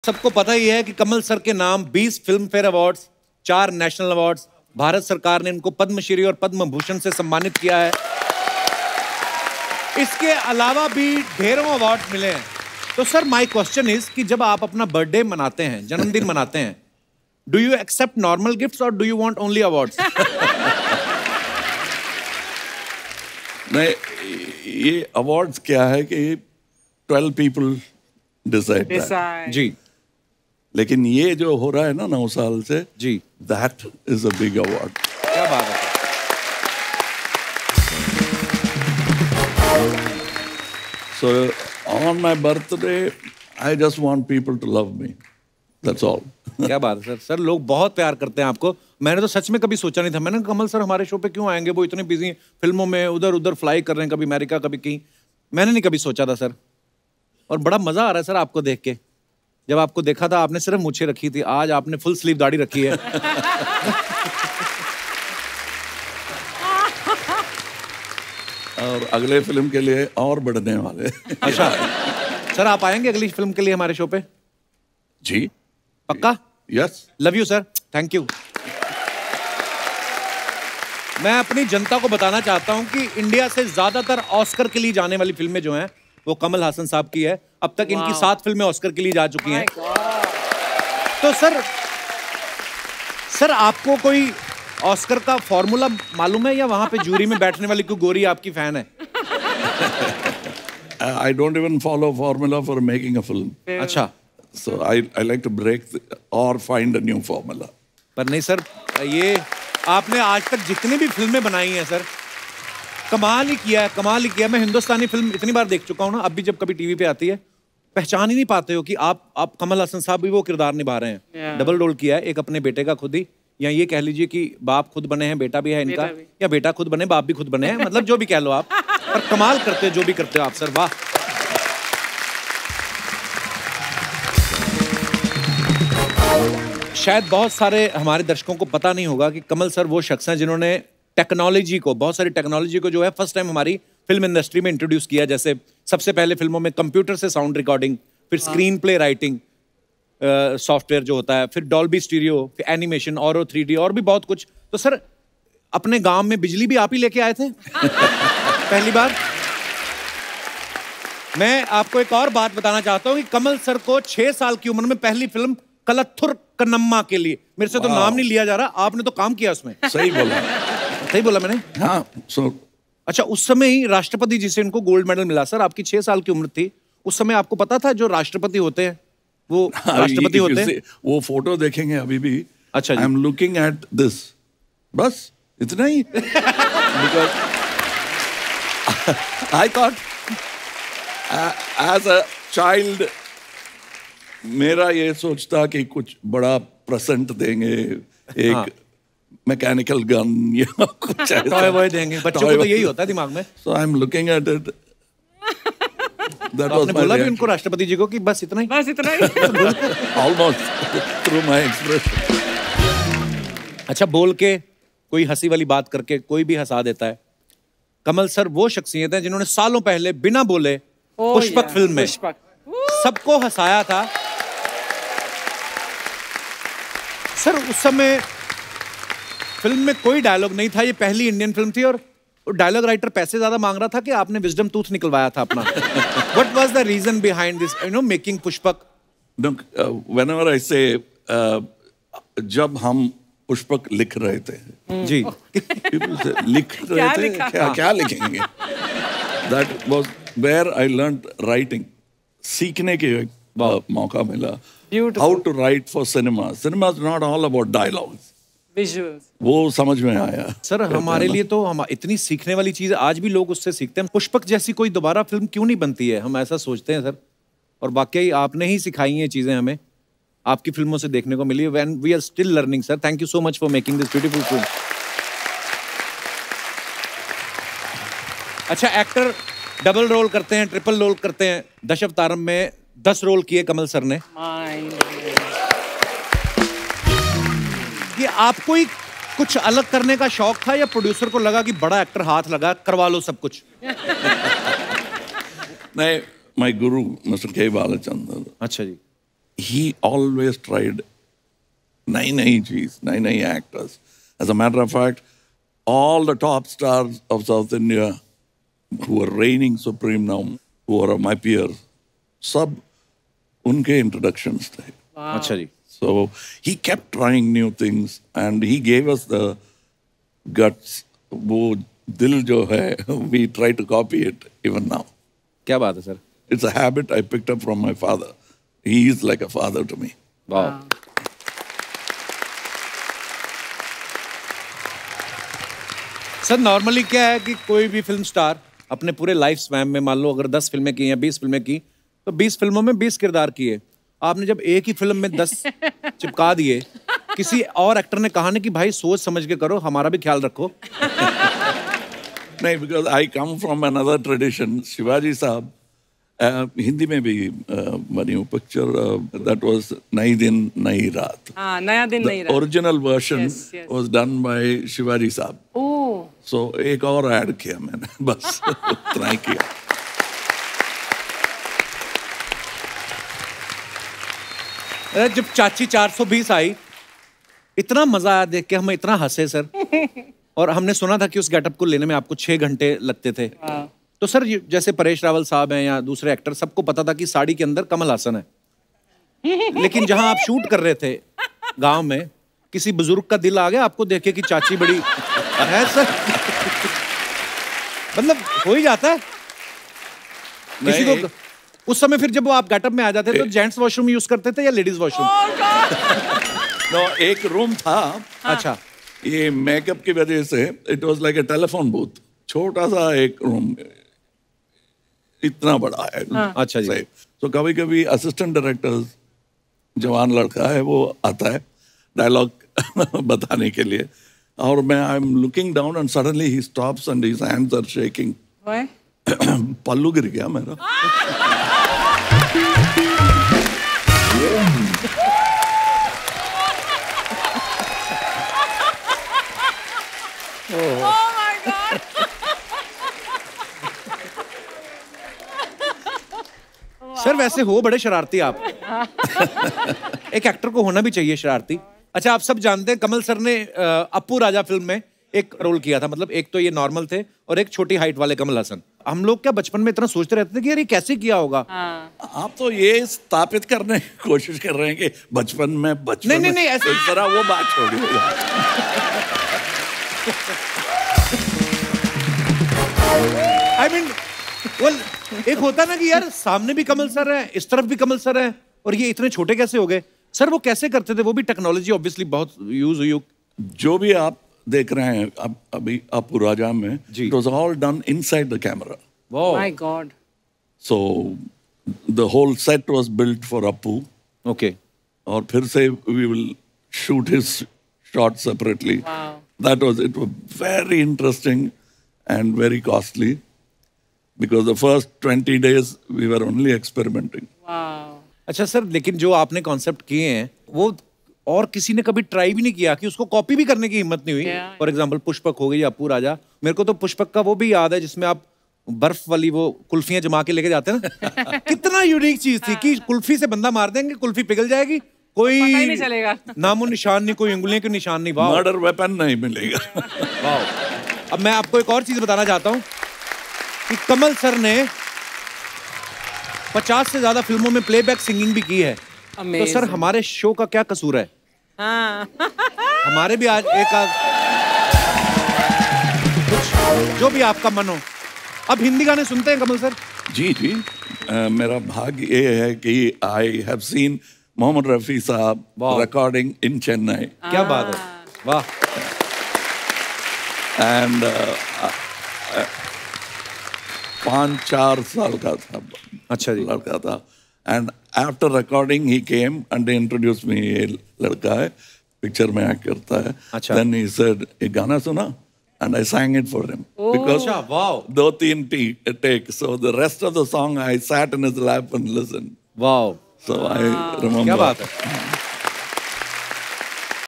सबको पता ही है कि कमल सर के नाम 20 film fair awards, 4 national awards, Bharat सरकार ने इनको पद्मश्री और पद्म भूषण से सम्मानित किया है। इसके अलावा भी ढेरों अवार्ड मिले हैं। तो सर माय क्वेश्चन इज कि जब आप अपना बर्थडे मनाते हैं, जन्मदिन मनाते हैं, do you accept normal gifts और do you want only awards? नहीं, ये अवार्ड्स क्या है कि 12 पीपल डिसाइड जी, लेकिन ये जो हो रहा है ना 9 साल से जी, that is a big award. क्या बात है। So on my birthday, I just want people to love me. That's all. क्या बात है सर। सर लोग बहुत प्यार करते हैं आपको। मैंने तो सच में कभी सोचा नहीं था। मैंने कहा कमल सर हमारे शो पे क्यों आएंगे, वो इतने बिजी फिल्मों में उधर उधर फ्लाई कर रहे हैं, कभी अमेरिका कभी कहीं। मैंने नहीं कभी सोचा था सर। और बड़ा मजा आ रहा है सर आपको देख के। जब आपको देखा था आपने सिर्फ मूछें रखी थी, आज आपने फुल स्लीव दाढ़ी रखी है। और अगले फिल्म के लिए और बढ़ने वाले। अच्छा सर, आप आएंगे अगली फिल्म के लिए हमारे शो पे? जी पक्का? Yes. Love you sir, thank you. मैं अपनी जनता को बताना चाहता हूं कि इंडिया से ज्यादातर ऑस्कर के लिए जाने वाली फिल्में जो हैं वो कमल हासन साहब की है। अब तक इनकी 7 फिल्में ऑस्कर के लिए जा चुकी हैं। तो सर आपको कोई ऑस्कर का फॉर्मूला मालूम है या वहां पे जूरी में बैठने वाली कोई गोरी आपकी फैन है? I don't even follow formula for making a film. अच्छा, So I like to break or find a new formula. पर नहीं सर, ये आपने आज तक जितनी भी फिल्में बनाई हैं सर, कमाल ही किया है, कमाल ही किया। मैं हिंदुस्तानी फिल्म इतनी बार देख चुका हूँ ना, अब भी जब कभी टीवी पे आती है पहचान ही नहीं पाते हो कि आप कमल हासन साहब भी वो किरदार निभा रहे हैं। डबल रोल किया है, एक अपने बेटे का खुद ही, या ये कह लीजिए कि बाप खुद बने हैं, बेटा भी है इनका, या बेटा खुद बने बाप भी खुद बने हैं, मतलब जो भी कह लो आप, पर कमाल करते हो जो भी करते हो आप सर, वाह। शायद बहुत सारे हमारे दर्शकों को पता नहीं होगा कि कमल सर वो शख्स हैं जिन्होंने टेक्नोलॉजी को, बहुत सारी टेक्नोलॉजी को जो है फर्स्ट टाइम हमारी फिल्म इंडस्ट्री में इंट्रोड्यूस किया। जैसे सबसे पहले फिल्मों में कंप्यूटर से साउंड रिकॉर्डिंग, फिर स्क्रीन प्ले राइटिंग सॉफ्टवेयर जो होता है, फिर डॉल्बी स्टीरियो, फिर एनिमेशन, और 3D और भी बहुत कुछ। तो सर अपने गांव में बिजली भी आप ही लेके आए थे पहली बार। मैं आपको एक और बात बताना चाहता हूं कि कमल सर को 6 साल की उम्र में पहली फिल्म कलथुर कन्नम्मा के लिए, मेरे से तो नाम नहीं लिया जा रहा, आपने तो काम किया उसमें। सही बोला। सही बोला मैंने? हाँ। अच्छा, उस समय ही राष्ट्रपति जी से इनको गोल्ड मेडल मिला सर। आपकी 6 साल की उम्र थी उस समय, आपको पता था जो राष्ट्रपि होते हैं वो राष्ट्रपति होते हैं? वो फोटो देखेंगे अभी भी। अच्छा, I am looking at this, बस इतना ही। Because I thought as a child मेरा ये सोचता कि कुछ बड़ा प्रेजेंट देंगे, एक मैकेनिकल गन या कुछ टॉय वॉय देंगे बच्चों को, तो यही होता है दिमाग में। So I am looking at it. आपने बोला भी उनको, राष्ट्रपति जी को, कि बस इतना ही? बस इतना ही। Almost through my expression. अच्छा, बोल के कोई हंसी वाली बात करके कोई भी हंसा देता है। कमल सर वो शख्सियत है जिन्होंने सालों पहले बिना बोले पुष्पक फिल्म में सबको हंसाया था। सर उस समय फिल्म में कोई डायलॉग नहीं था, ये पहली इंडियन फिल्म थी, और डायलॉग राइटर पैसे ज्यादा मांग रहा था कि आपने विजडम टूथ निकलवाया था अपना। What was the reason behind this, making Pushpak? Whenever I say, जब हम पुष्पक लिख रहे थे जी, लिख रहे थे, क्या लिखेंगे? That was where I learned writing. सीखने के मौका मिला। How to write for cinema. Cinema is not all about dialogues. Visuals. वो समझ में आया सर। हमारे लिए तो हम इतनी सीखने वाली चीज आज भी लोग उससे सीखते हैं। पुष्पक जैसी कोई दोबारा फिल्म क्यों नहीं बनती है, हम ऐसा सोचते हैं सर। और वाकई आपने ही सिखाई हैं चीजें हमें, आपकी फिल्मों से देखने को मिली। When we are still learning sir, thank you so much for making this beautiful film. अच्छा, एक्टर डबल रोल करते हैं, ट्रिपल रोल करते हैं। दशावतारम में 10 रोल किए कमल सर ने। कि आपको ही कुछ अलग करने का शौक था या प्रोड्यूसर को लगा कि बड़ा एक्टर हाथ लगा, करवा लो सब कुछ? नहीं, my guru, Mr. K. Balachandran. अच्छा जी. he always tried nai cheese, nai actors. As a matter of fact, all the top stars of South India who are reigning supreme now, who are my peers, सब उनके introductions थे. अच्छा जी. So he kept trying new things and he gave us the guts. वो दिल जो है, we try to copy it even now. क्या बात है sir? It's a habit I picked up from my father. He is like a father to me. Wow. Sir normally क्या है कि कोई भी फिल्म स्टार अपने पूरे लाइफ स्पैन में मान लो अगर 10 फिल्में की या 20 फिल्में की तो 20 फिल्मों में 20 किरदार किए. आपने जब एक ही फिल्म में 10 चिपका दिए, किसी और एक्टर ने कहा नहीं कि भाई सोच समझ के करो, हमारा भी ख्याल रखो? नहीं, because I come from another tradition. Shivaji साहब हिंदी में भी बनी हुई पिक्चर that was नई दिन नई रात. हाँ, नया दिन नई रात. Original version was done by Shivaji साहब. ओह. So एक और ऐड किया मैंने, बस उतना ही किया. जब चाची 420 आई, इतना मजा आया देख के, हम इतना हंसे सर. और हमने सुना था कि उस गेटअप को लेने में आपको 6 घंटे लगते थे. तो सर जैसे परेश रावल साहब हैं या दूसरे एक्टर, सबको पता था कि साड़ी के अंदर कमल हासन है. लेकिन जहां आप शूट कर रहे थे गांव में, किसी बुजुर्ग का दिल आ गया आपको देखे कि चाची बड़ी है सर? मतलब हो ही जाता है किसी को. उस समय फिर जब वो आप गेटअप में आ जाते तो जेंट्स वॉशरूम यूज करते थे या लेडीज वॉशरूम? नो, एक रूम था. अच्छा. ये मेकअप की वजह से it was like a telephone booth. छोटा सा एक रूम, इतना बड़ा है. अच्छा जी. तो कभी कभी असिस्टेंट डायरेक्टर जवान लड़का है, वो आता है डायलॉग बताने के लिए, और मैं I am looking down and suddenly he stops and his hands are shaking. पल्लू गिर गया मेरा. सर वैसे हो बड़े शरारती आप. एक एक्टर को होना भी चाहिए शरारती. अच्छा, आप सब जानते हैं कमल सर ने अप्पू राजा फिल्म में एक रोल किया था. मतलब एक तो ये नॉर्मल थे और एक छोटी हाइट वाले कमल हसन. हम लोग क्या बचपन में इतना सोचते रहते थे कि यार ये कैसे किया होगा? आप तो ये स्थापित करने की कोशिश कर रहे हैं कि बचपन में नहीं ऐसे इस तरह वो बात छोड़िए. आई मीन एक होता ना कि यार सामने भी कमल सर है, इस तरफ भी कमल सर है, और ये इतने छोटे कैसे हो गए? सर वो कैसे करते थे? वो भी टेक्नोलॉजी ऑब्वियसली बहुत यूज हुई. जो भी आप देख रहे हैं अब अभी अप्पू राजा में, it was all done inside the camera. My god. So the whole set was built for Appu. Okay. और फिर से we will shoot his shot separately. That was it was very interesting and very costly because the first 20 days we were only experimenting. Wow. अच्छा sir, लेकिन जो आपने concept किए हैं वो और किसी ने कभी ट्राई भी नहीं किया कि उसको कॉपी भी करने की हिम्मत नहीं हुई? फॉर एग्जांपल पुष्पक हो गई, अप्पू राजा. मेरे को तो पुष्पक का वो भी याद है जिसमें आप बर्फ वाली वो कुल्फियां जमा के लेके जाते हैं ना. कितना यूनिक चीज थी कि कुल्फी से बंदा मार देंगे, कुल्फी पिघल जाएगी, कोई पता ही नहीं चलेगा. नामो निशान नहीं, कोई उंगलियों के निशान नहीं. वाह. मर्डर वेपन नहीं मिलेगा. वाह. अब मैं आपको एक और चीज बताना चाहता हूं कि कमल सर ने 50 से ज्यादा फिल्मों में प्लेबैक सिंगिंग भी की है. तो सर हमारे शो का क्या कसूर है? हमारे भी आज एक कुछ जो भी आपका मन हो. अब हिंदी गाने सुनते हैं कमल सर? जी जी. मेरा भाग्य ये है कि I have seen Mohammed Rafi sahab recording इन चेन्नई. क्या बात है. वाह. एंड 5-4 साल का था. अच्छा जी. लड़का था. And after recording he came and introduce me. ये लड़का है, पिक्चर में एक्ट करता है. अच्छा. देन ही सेड, एक गाना सुना, and I sang it for him. Because wow. 2-3 take. So the rest of the song I sat in his lap and listened. Wow. So I remember. क्या बात है.